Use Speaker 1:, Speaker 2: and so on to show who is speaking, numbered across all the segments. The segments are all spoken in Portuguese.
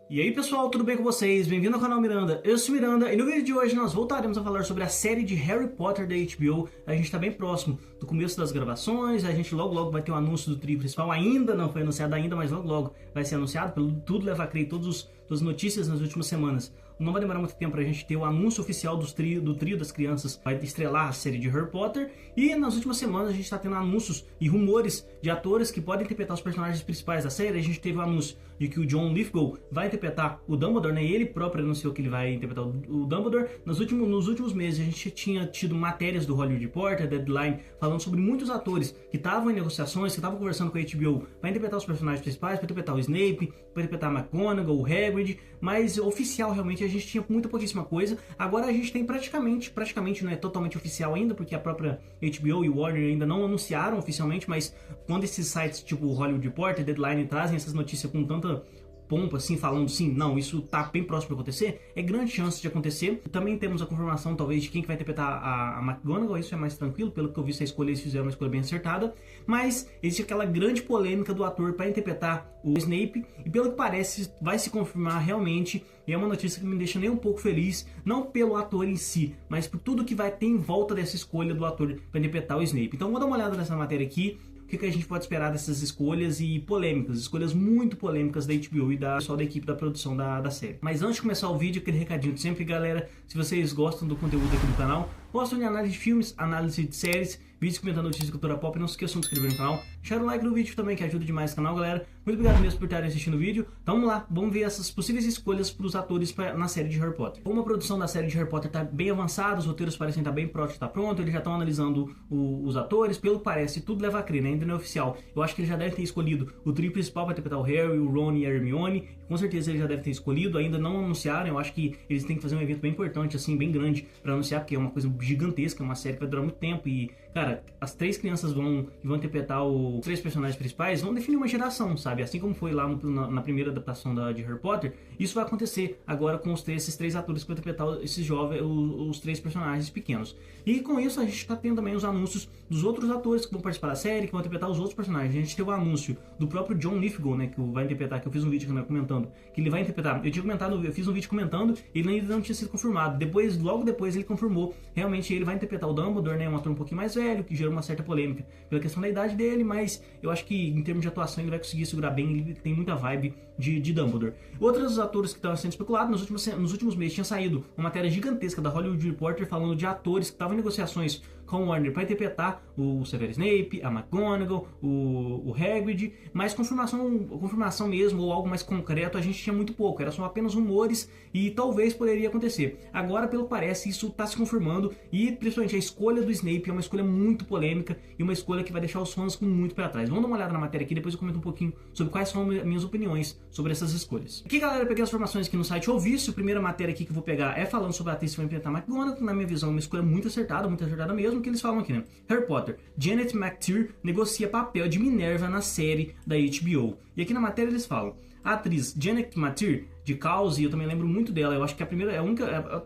Speaker 1: E aí pessoal, tudo bem com vocês? Bem-vindo ao canal Miranda, eu sou Miranda e no vídeo de hoje nós voltaremos a falar sobre a série de Harry Potter da HBO. A gente está bem próximo do começo das gravações, a gente logo vai ter um anúncio do trio principal, ainda não foi anunciado ainda, mas logo vai ser anunciado, pelo tudo leva a crer, todas as notícias nas últimas semanas. Não vai demorar muito tempo pra gente ter o anúncio oficial do trio das crianças, vai estrelar a série de Harry Potter. E nas últimas semanas a gente tá tendo anúncios e rumores de atores que podem interpretar os personagens principais da série. A gente teve o anúncio de que o John Lithgow vai interpretar o Dumbledore, né? Ele próprio anunciou que ele vai interpretar o Dumbledore. Nos últimos meses a gente tinha tido matérias do Hollywood Reporter, Deadline, falando sobre muitos atores que estavam em negociações, que estavam conversando com a HBO para interpretar os personagens principais, para interpretar o Snape, para interpretar a McGonagall, o Hagrid, mas oficial realmente a gente tinha muita pouquíssima coisa. Agora a gente tem praticamente não é totalmente oficial ainda, porque a própria HBO e o Warner ainda não anunciaram oficialmente, mas quando esses sites tipo o Hollywood Reporter, Deadline trazem essas notícias com tanta pompa assim, falando sim, não, isso tá bem próximo de acontecer, é grande chance de acontecer. Também temos a confirmação talvez de quem que vai interpretar a McGonagall, isso é mais tranquilo, pelo que eu vi essa escolha, eles fizeram uma escolha bem acertada, mas existe aquela grande polêmica do ator para interpretar o Snape, e pelo que parece vai se confirmar realmente, e é uma notícia que me deixa nem um pouco feliz, não pelo ator em si, mas por tudo que vai ter em volta dessa escolha do ator para interpretar o Snape. Então vou dar uma olhada nessa matéria aqui, o que a gente pode esperar dessas escolhas e polêmicas, escolhas muito polêmicas da HBO e da pessoal da equipe da produção da série. Mas antes de começar o vídeo, aquele recadinho de sempre, galera, se vocês gostam do conteúdo aqui do canal, gostam de análise de filmes, análise de séries, vídeos comentando notícias de cultura pop, não se esqueçam de se inscrever no canal, deixar um like no vídeo também, que ajuda demais o canal, galera. Muito obrigado mesmo por estarem assistindo o vídeo. Então vamos lá, vamos ver essas possíveis escolhas para os atores na série de Harry Potter. Como a produção da série de Harry Potter está bem avançada, os roteiros parecem estar bem próximos de estar pronto, eles já estão analisando os atores, pelo que parece, tudo leva a crer, né? Ainda não é oficial. Eu acho que eles já devem ter escolhido o trio principal para interpretar o Harry, o Ron e a Hermione. Com certeza eles já devem ter escolhido, ainda não anunciaram. Eu acho que eles têm que fazer um evento bem importante, assim, bem grande, para anunciar, porque é uma coisa gigantesca, uma série que vai durar muito tempo e, cara, as três crianças vão interpretar os três personagens principais, vão definir uma geração, sabe? Assim como foi lá na primeira adaptação de Harry Potter, isso vai acontecer agora com esses três atores que vão interpretar esses jovens, os três personagens pequenos. E com isso a gente está tendo também os anúncios dos outros atores que vão participar da série, que vão interpretar os outros personagens. A gente teve o anúncio do próprio John Lithgow, né, que vai interpretar, que eu fiz um vídeo comentando, que ele vai interpretar. Eu fiz um vídeo comentando, ele ainda não tinha sido confirmado. Logo depois ele confirmou, realmente ele vai interpretar o Dumbledore, né, um ator um pouquinho mais velho, que gerou uma certa polêmica pela questão da idade dele, mas eu acho que em termos de atuação ele vai conseguir segurar bem, ele tem muita vibe de Dumbledore. Outros atores que estavam sendo especulados, nos últimos meses tinha saído uma matéria gigantesca da Hollywood Reporter falando de atores que estavam em negociações com o Warner para interpretar o Severus Snape, a McGonagall, o Hagrid, mas confirmação mesmo, ou algo mais concreto, a gente tinha muito pouco, era só apenas rumores e talvez poderia acontecer. Agora, pelo que parece, isso está se confirmando e principalmente a escolha do Snape é uma escolha muito polêmica e uma escolha que vai deixar os fãs com muito pé atrás. Vamos dar uma olhada na matéria aqui, depois eu comento um pouquinho sobre quais são minhas opiniões sobre essas escolhas. Aqui, galera, eu peguei as informações aqui no site Ovício. A primeira matéria aqui que eu vou pegar é falando sobre a atriz que vai interpretar a McGonagall, na minha visão, uma escolha muito acertada mesmo, que eles falam aqui, né? Harry Potter, Janet McTeer negocia papel de Minerva na série da HBO. E aqui na matéria eles falam, a atriz Janet McTeer, de Caos, e eu também lembro muito dela, eu acho que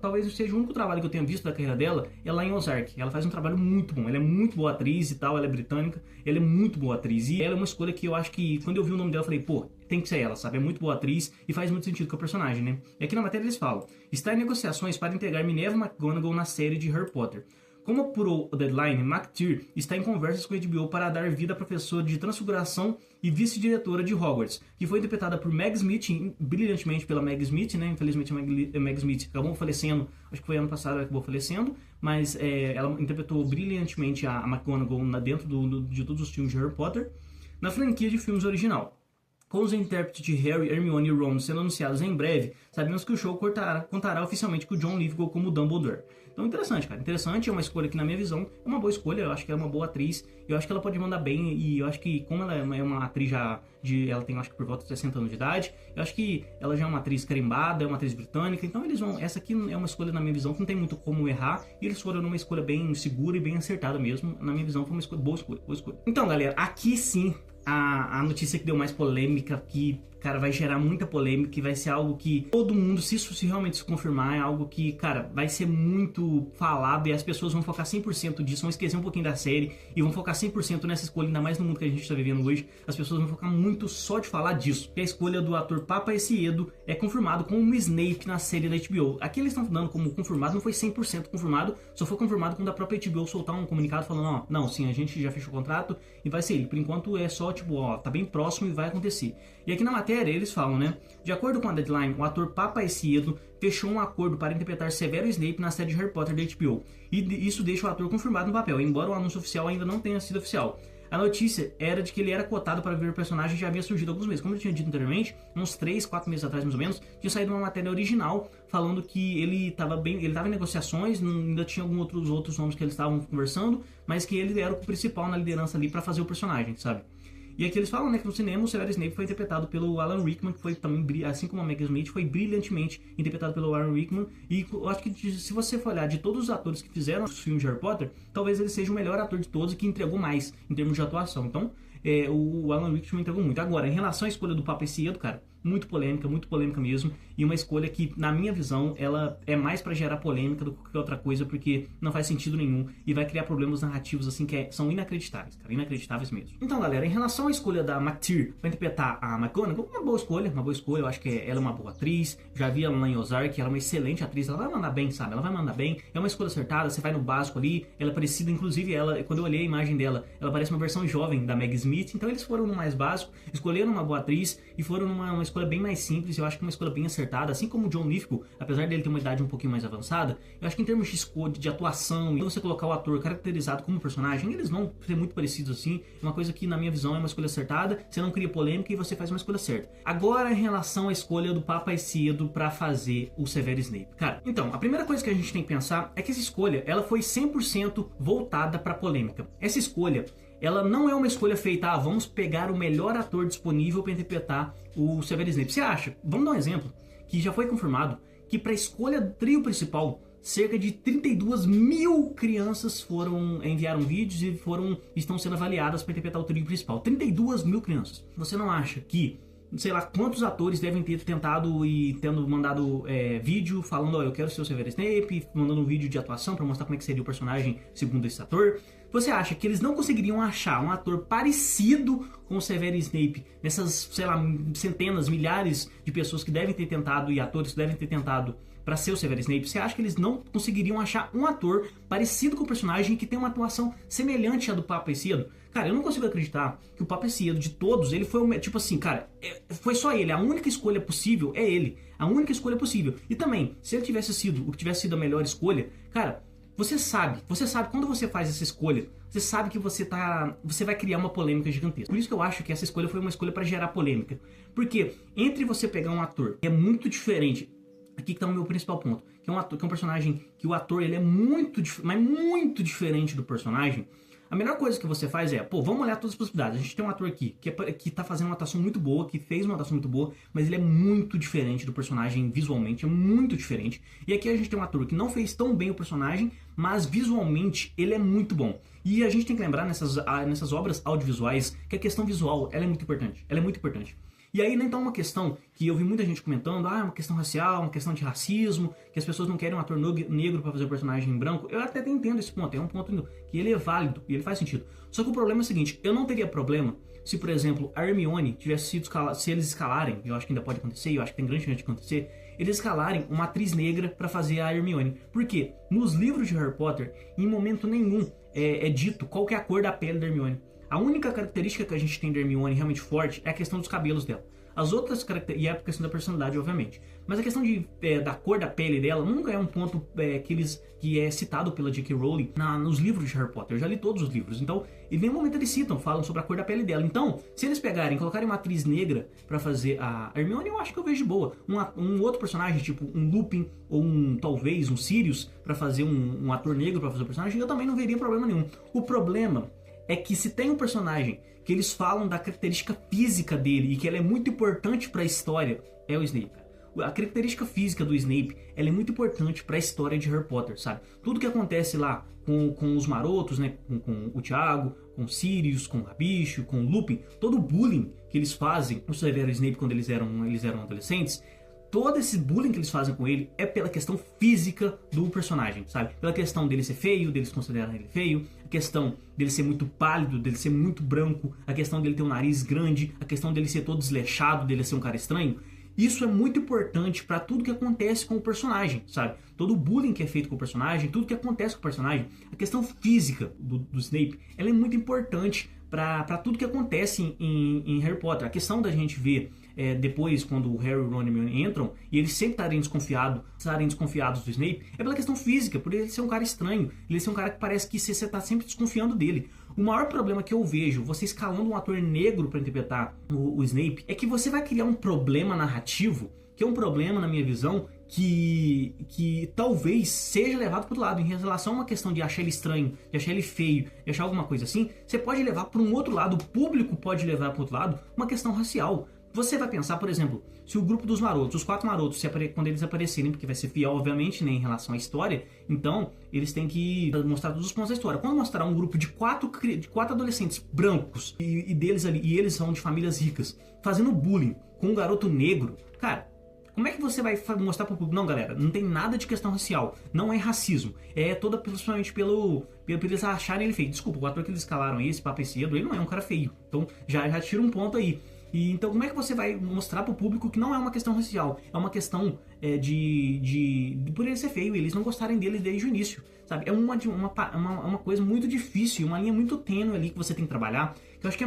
Speaker 1: talvez seja o único trabalho que eu tenha visto da carreira dela, é lá em Ozark. Ela faz um trabalho muito bom, ela é muito boa atriz e tal, ela é britânica, ela é muito boa atriz, e ela é uma escolha que eu acho que, quando eu vi o nome dela, eu falei, pô, tem que ser ela, sabe? É muito boa atriz e faz muito sentido com o personagem, né? E aqui na matéria eles falam, está em negociações para integrar Minerva McGonagall na série de Harry Potter. Como apurou o Deadline, McTeer está em conversas com a HBO para dar vida à professora de transfiguração e vice-diretora de Hogwarts, que foi interpretada por Meg Smith, brilhantemente pela Meg Smith, né? Infelizmente a Meg Smith acabou falecendo, acho que foi ano passado ela acabou falecendo, mas ela interpretou brilhantemente a McGonagall dentro de todos os filmes de Harry Potter, na franquia de filmes original. Com os intérpretes de Harry, Hermione e Ron sendo anunciados em breve, sabemos que o show contará oficialmente com o John Lithgow como Dumbledore. Então interessante, cara, interessante, é uma escolha que na minha visão é uma boa escolha, eu acho que ela é uma boa atriz, eu acho que ela pode mandar bem, e eu acho que como ela é uma atriz ela tem acho que por volta de 60 anos de idade, eu acho que ela já é uma atriz carimbada, é uma atriz britânica, então essa aqui é uma escolha na minha visão que não tem muito como errar, e eles foram numa escolha bem segura e bem acertada mesmo, na minha visão foi uma boa escolha. Então galera, aqui sim, a notícia que deu mais polêmica, que cara, vai gerar muita polêmica e vai ser algo que todo mundo, se isso realmente se confirmar, é algo que, cara, vai ser muito falado e as pessoas vão focar 100% disso, vão esquecer um pouquinho da série e vão focar 100% nessa escolha, ainda mais no mundo que a gente tá vivendo hoje. As pessoas vão focar muito só de falar disso. Que a escolha do ator Papa Essiedo é confirmado como Snape na série da HBO. Aqui eles estão dando como confirmado, não foi 100% confirmado, só foi confirmado quando a própria HBO soltar um comunicado falando, ó, não, sim, a gente já fechou o contrato e vai ser ele. Por enquanto é só, tipo, ó, tá bem próximo e vai acontecer. E aqui na matéria eles falam, né, de acordo com a Deadline, o ator Papa Essiedo fechou um acordo para interpretar Severo Snape na série de Harry Potter da HBO. E isso deixa o ator confirmado no papel, embora o anúncio oficial ainda não tenha sido oficial. A notícia era de que ele era cotado para ver o personagem já havia surgido há alguns meses. Como eu tinha dito anteriormente, uns 3, 4 meses atrás mais ou menos, tinha saído uma matéria original falando que ele estava em negociações, ainda tinha alguns outros nomes que eles estavam conversando, mas que ele era o principal na liderança ali para fazer o personagem, sabe? E aqui eles falam, né, que no cinema o Severus Snape foi interpretado pelo Alan Rickman, que foi também, assim como a Maggie Smith, foi brilhantemente interpretado pelo Alan Rickman. E eu acho que se você for olhar de todos os atores que fizeram os filmes de Harry Potter, talvez ele seja o melhor ator de todos e que entregou mais em termos de atuação. Então, o Alan Rickman entregou muito. Agora, em relação à escolha do Papa Essiedo, cara, muito polêmica mesmo, e uma escolha que, na minha visão, ela é mais pra gerar polêmica do que qualquer outra coisa, porque não faz sentido nenhum e vai criar problemas narrativos, assim, que são inacreditáveis, cara, inacreditáveis mesmo. Então, galera, em relação à escolha da McTeer pra interpretar a McGonagall, uma boa escolha, eu acho que ela é uma boa atriz, já vi ela lá em Ozark, ela é uma excelente atriz, ela vai mandar bem, sabe, ela vai mandar bem, é uma escolha acertada, você vai no básico ali, ela é parecida, inclusive, quando eu olhei a imagem dela, ela parece uma versão jovem da Maggie Smith, então eles foram no mais básico, escolheram uma boa atriz e foram numa escolha bem mais simples, eu acho que uma escolha bem acertada, assim como o John Lithgow, apesar dele ter uma idade um pouquinho mais avançada, eu acho que em termos de escolha, de atuação, e você colocar o ator caracterizado como personagem, eles vão ser muito parecidos assim, é uma coisa que na minha visão é uma escolha acertada, você não cria polêmica e você faz uma escolha certa. Agora em relação à escolha do Papa Essiedo pra fazer o Severus Snape. Cara, então, a primeira coisa que a gente tem que pensar é que essa escolha, ela foi 100% voltada pra polêmica. Essa escolha, ela não é uma escolha feita, vamos pegar o melhor ator disponível para interpretar o Severus Snape. Você acha? Vamos dar um exemplo, que já foi confirmado, que para a escolha do trio principal, cerca de 32 mil crianças enviaram vídeos e estão sendo avaliadas para interpretar o trio principal. 32 mil crianças. Você não acha que, sei lá, quantos atores devem ter tentado e tendo mandado vídeo falando, ó, eu quero ser o Severus Snape, mandando um vídeo de atuação para mostrar como é que seria o personagem segundo esse ator? Você acha que eles não conseguiriam achar um ator parecido com o Severus Snape nessas, sei lá, centenas, milhares de pessoas que devem ter tentado e atores que devem ter tentado para ser o Severus Snape? Você acha que eles não conseguiriam achar um ator parecido com o personagem que tem uma atuação semelhante à do Papa Essiedo? Cara, eu não consigo acreditar que o Papa Essiedo, de todos, ele foi tipo assim, cara, foi só ele, a única escolha possível é ele, a única escolha possível. E também, se ele tivesse sido o que tivesse sido a melhor escolha, cara, você sabe, quando você faz essa escolha, você sabe que você vai criar uma polêmica gigantesca. Por isso que eu acho que essa escolha foi uma escolha para gerar polêmica. Porque entre você pegar um ator que é muito diferente, aqui que tá o meu principal ponto, que é um personagem que o ator ele é muito diferente do personagem, a melhor coisa que você faz é, vamos olhar todas as possibilidades. A gente tem um ator aqui que tá fazendo uma atuação muito boa, que fez uma atuação muito boa, mas ele é muito diferente do personagem visualmente, é muito diferente. E aqui a gente tem um ator que não fez tão bem o personagem, mas visualmente ele é muito bom. E a gente tem que lembrar nessas obras audiovisuais que a questão visual ela é muito importante. Ela é muito importante. E aí, então, uma questão que eu vi muita gente comentando, é uma questão racial, uma questão de racismo, que as pessoas não querem um ator negro para fazer o personagem branco. Eu até entendo esse ponto, é um ponto que ele é válido e ele faz sentido. Só que o problema é o seguinte, eu não teria problema se, por exemplo, a Hermione tivesse sido escalada, se eles escalarem, eu acho que ainda pode acontecer, eu acho que tem grande chance de acontecer, eles escalarem uma atriz negra para fazer a Hermione. Por quê? Nos livros de Harry Potter, em momento nenhum é dito qual que é a cor da pele da Hermione. A única característica que a gente tem da Hermione realmente forte é a questão dos cabelos dela. As outras características, e é a questão da personalidade, obviamente. Mas a questão da cor da pele dela nunca é um ponto que é citado pela J.K. Rowling nos livros de Harry Potter. Eu já li todos os livros. Então, em nenhum momento eles falam sobre a cor da pele dela. Então, se eles colocarem uma atriz negra pra fazer a Hermione, eu acho que eu vejo de boa. Um outro personagem, tipo um Lupin, ou talvez um Sirius, pra fazer um ator negro pra fazer o personagem, eu também não veria problema nenhum. O problema é que se tem um personagem que eles falam da característica física dele e que ela é muito importante para a história, é o Snape. A característica física do Snape, ela é muito importante para a história de Harry Potter, sabe? Tudo que acontece lá com os marotos, né? Com o Tiago, com o Sirius, com o Rabicho, com o Lupin, todo o bullying que eles fazem com o Severo Snape quando eles eram adolescentes, todo esse bullying que eles fazem com ele é pela questão física do personagem, sabe? Pela questão dele ser feio, deles considerarem ele feio, a questão dele ser muito pálido, dele ser muito branco, a questão dele ter um nariz grande, a questão dele ser todo desleixado, dele ser um cara estranho. Isso é muito importante para tudo que acontece com o personagem, sabe? Todo o bullying que é feito com o personagem, tudo que acontece com o personagem, a questão física do Snape, ela é muito importante para tudo que acontece em Harry Potter. A questão da gente ver depois, quando o Harry, o Ron e o Hermione entram, e eles sempre estarem desconfiados do Snape, é pela questão física, por ele ser um cara estranho, ele ser um cara que parece que você está sempre desconfiando dele. O maior problema que eu vejo, você escalando um ator negro para interpretar o Snape, é que você vai criar um problema narrativo, que é um problema, na minha visão, que talvez seja levado para outro lado. Em relação a uma questão de achar ele estranho, de achar ele feio, de achar alguma coisa assim, você pode levar para um outro lado, o público pode levar para outro lado, uma questão racial. Você vai pensar, por exemplo, se o grupo dos marotos, os 4 marotos, quando eles aparecerem, porque vai ser fiel, obviamente, né, em relação à história, então eles têm que mostrar todos os pontos da história. Quando mostrar um grupo de quatro adolescentes brancos e deles ali, e eles são de famílias ricas, fazendo bullying com um garoto negro, cara, como é que você vai mostrar pro público? Não, galera, não tem nada de questão racial, não é racismo, é toda principalmente pelo eles acharem ele feio. Desculpa, o ator que eles escalaram aí, esse Papo Cedo, ele não é um cara feio, então já tira um ponto aí. E então como é que você vai mostrar pro público que não é uma questão racial, é uma questão por ele ser feio, eles não gostarem dele desde o início, sabe? É uma coisa muito difícil, uma linha muito tênue ali que você tem que trabalhar, que eu acho que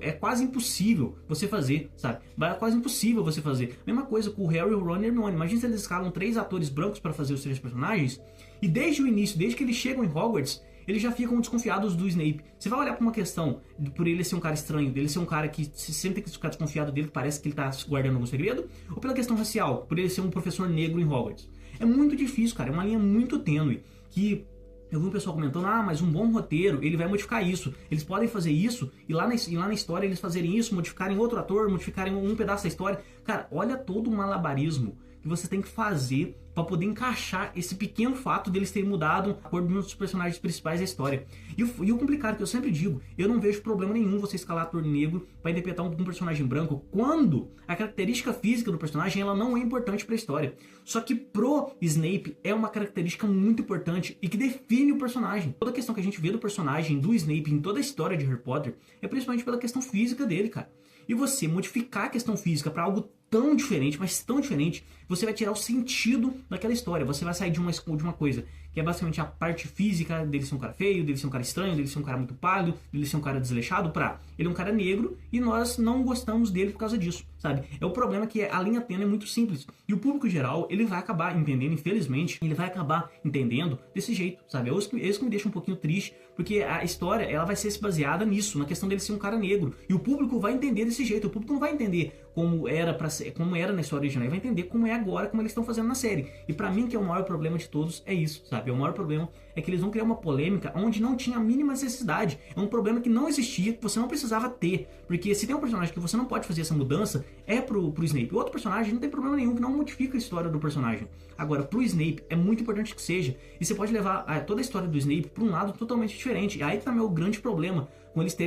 Speaker 1: é quase impossível você fazer, sabe? É quase impossível você fazer. Mesma coisa com o Harry, o Ron e o Hermione. Imagina se eles escalam 3 atores brancos para fazer os 3 personagens, e desde o início, desde que eles chegam em Hogwarts, eles já ficam desconfiados do Snape. Você vai olhar pra uma questão por ele ser um cara estranho, dele ser um cara que sempre tem que ficar desconfiado dele, que parece que ele tá guardando algum segredo, ou pela questão racial, por ele ser um professor negro em Hogwarts. É muito difícil, cara, é uma linha muito tênue, que eu vi um pessoal comentando, mas um bom roteiro, ele vai modificar isso. Eles podem fazer isso, e lá na história eles fazerem isso, modificarem outro ator, modificarem um pedaço da história. Cara, olha todo o malabarismo que você tem que fazer para poder encaixar esse pequeno fato deles terem mudado a cor dos personagens principais da história. E o complicado que eu sempre digo, eu não vejo problema nenhum você escalar ator negro para interpretar um personagem branco quando a característica física do personagem ela não é importante para a história. Só que pro Snape é uma característica muito importante e que define o personagem. Toda a questão que a gente vê do personagem do Snape em toda a história de Harry Potter é principalmente pela questão física dele, cara. E você modificar a questão física para algo tão diferente, mas tão diferente, você vai tirar o sentido daquela história. Você vai sair de uma coisa que é basicamente a parte física dele ser um cara feio, dele ser um cara estranho, dele ser um cara muito pálido, dele ser um cara desleixado, pra ele é um cara negro e nós não gostamos dele por causa disso, sabe? É o problema que a linha tênue é muito simples. E o público geral, ele vai acabar entendendo, infelizmente, ele vai acabar entendendo desse jeito, sabe? É isso que me deixa um pouquinho triste, porque a história, ela vai ser baseada nisso, na questão dele ser um cara negro. E o público vai entender desse jeito. O público não vai entender como era na história original, ele vai entender como é agora, como eles estão fazendo na série. E pra mim, que é o maior problema de todos, é isso, sabe? O maior problema é que eles vão criar uma polêmica onde não tinha a mínima necessidade. É um problema que não existia, que você não precisava ter. Porque se tem um personagem que você não pode fazer essa mudança, é pro Snape. O outro personagem não tem problema nenhum, que não modifica a história do personagem. Agora, pro Snape, é muito importante que seja. E você pode levar toda a história do Snape pra um lado totalmente diferente. E aí também é o grande problema, com eles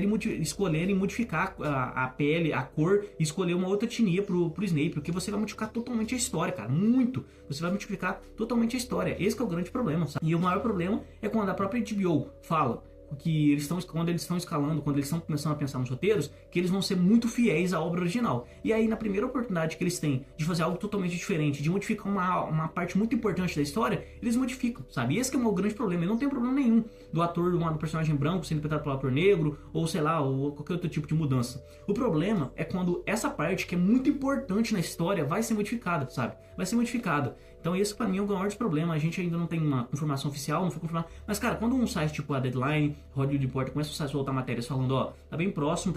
Speaker 1: escolherem modificar a pele, a cor, e escolher uma outra etnia pro Snape, porque você vai modificar totalmente a história, cara, muito. Você vai modificar totalmente a história. Esse que é o grande problema, sabe? E o maior problema é quando a própria HBO fala que quando eles estão escalando, quando eles estão começando a pensar nos roteiros, que eles vão ser muito fiéis à obra original. E aí, na primeira oportunidade que eles têm de fazer algo totalmente diferente, de modificar uma parte muito importante da história, eles modificam, sabe? E esse que é o meu grande problema. E não tem problema nenhum do personagem branco sendo interpretado pelo ator negro, ou sei lá, ou qualquer outro tipo de mudança. O problema é quando essa parte, que é muito importante na história, vai ser modificada, sabe? Vai ser modificada. Então esse pra mim é o maior problema. A gente ainda não tem uma confirmação oficial, não foi confirmado. Mas cara, quando um site tipo a Deadline, Hollywood Reporter começa a soltar matérias falando, tá bem próximo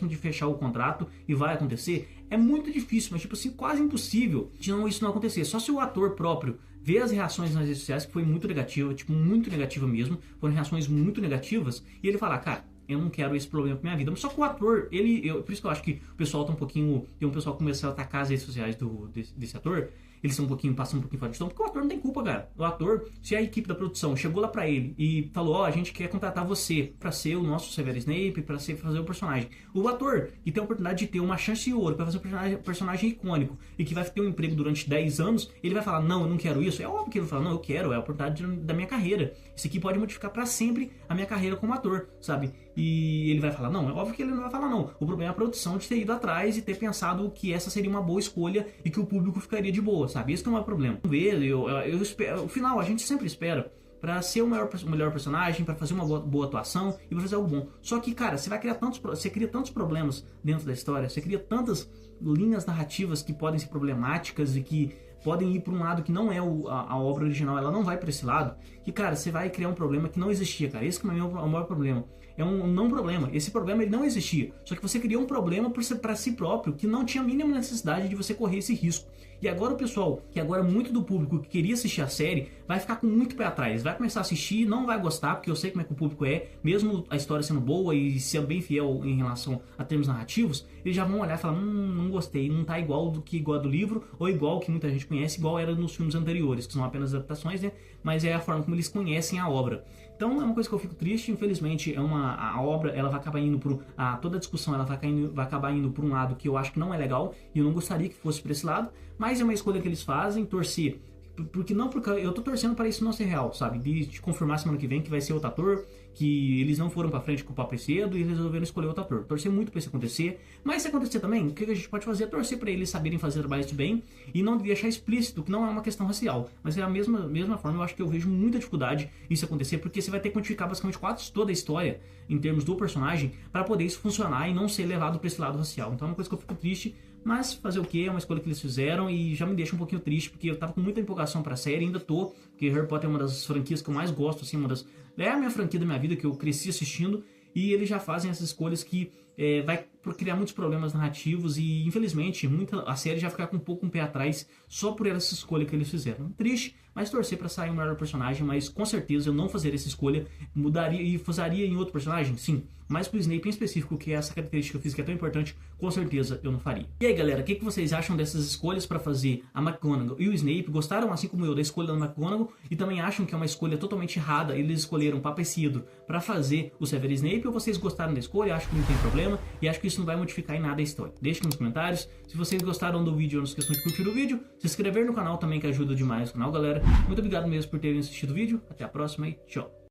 Speaker 1: de fechar o contrato e vai acontecer, é muito difícil, mas tipo assim, quase impossível de isso não acontecer. Só se o ator próprio vê as reações nas redes sociais, que foi muito negativa, tipo, muito negativa mesmo, foram reações muito negativas, e ele falar, cara, eu não quero esse problema pra minha vida. Mas só que o ator, por isso que eu acho que o pessoal tá tem um pessoal que começou a atacar as redes sociais desse ator, eles são passam um pouquinho fora de tom, porque o ator não tem culpa, cara. O ator, se a equipe da produção chegou lá pra ele e falou, ó, a gente quer contratar você pra ser o nosso Severus Snape, pra fazer o personagem. O ator, que tem a oportunidade de ter uma chance de ouro pra fazer um personagem icônico e que vai ter um emprego durante 10 anos, ele vai falar, não, eu não quero isso. É óbvio que ele vai falar, não, eu quero, é a oportunidade da minha carreira. Isso aqui pode modificar pra sempre a minha carreira como ator, sabe? E ele vai falar, não, é óbvio que ele não vai falar não. O problema é a produção de ter ido atrás e ter pensado que essa seria uma boa escolha e que o público ficaria de boa, sabe? Esse não é o problema. Eu espero, no final, a gente sempre espera pra ser o melhor personagem, pra fazer uma boa atuação e pra fazer algo bom. Só que, cara, você cria tantos problemas dentro da história, você cria tantas linhas narrativas que podem ser problemáticas e que podem ir para um lado que não é a obra original, ela não vai para esse lado, que, cara, você vai criar um problema que não existia, cara. Esse que é o maior problema. É um não problema. Esse problema ele não existia. Só que você criou um problema para si próprio que não tinha a mínima necessidade de você correr esse risco. E agora o pessoal, que agora muito do público que queria assistir a série, vai ficar com muito pé atrás. Vai começar a assistir, não vai gostar, porque eu sei como é que o público é, mesmo a história sendo boa e sendo bem fiel em relação a termos narrativos, eles já vão olhar e falar, não gostei, não tá igual a do livro, ou igual que muita gente conhece, igual era nos filmes anteriores, que são apenas adaptações, né? Mas é a forma como eles conhecem a obra. Então é uma coisa que eu fico triste, infelizmente a obra ela vai acabar indo toda a discussão ela vai acabar indo por um lado que eu acho que não é legal, e eu não gostaria que fosse para esse lado, mas é uma escolha que eles fazem, torcer, porque eu tô torcendo para isso não ser real, sabe? De te confirmar semana que vem que vai ser outro ator, que eles não foram pra frente com o papo cedo e resolveram escolher outro ator. Torcer muito pra isso acontecer, mas se acontecer também, o que a gente pode fazer é torcer pra eles saberem fazer trabalhos de bem e não deixar explícito que não é uma questão racial. Mas é a mesma forma, eu acho que eu vejo muita dificuldade isso acontecer, porque você vai ter que quantificar basicamente toda a história em termos do personagem para poder isso funcionar e não ser levado pra esse lado racial. Então é uma coisa que eu fico triste, mas fazer o que? É uma escolha que eles fizeram e já me deixa um pouquinho triste, porque eu tava com muita empolgação pra série, ainda tô, porque Harry Potter é uma das franquias que eu mais gosto, assim, é a minha franquia da minha vida, que eu cresci assistindo, e eles já fazem essas escolhas que vai criar muitos problemas narrativos e, infelizmente, a série já fica com um pouco um pé atrás só por essa escolha que eles fizeram. Triste, mas torcer pra sair um melhor personagem, mas com certeza eu não fazer essa escolha, mudaria e fazaria em outro personagem, sim, mas pro Snape em específico, que é essa característica física que é tão importante, com certeza eu não faria. E aí, galera, o que vocês acham dessas escolhas pra fazer a McGonagall e o Snape? Gostaram, assim como eu, da escolha da McGonagall e também acham que é uma escolha totalmente errada, eles escolheram Papecido pra fazer o Severus Snape, ou vocês gostaram da escolha, acham que não tem problema e acham que isso não vai modificar em nada a história? Deixem nos comentários. Se vocês gostaram do vídeo, não se esqueçam de curtir o vídeo, se inscrever no canal também, que ajuda demais o canal, galera. Muito obrigado mesmo por terem assistido o vídeo, até a próxima e tchau!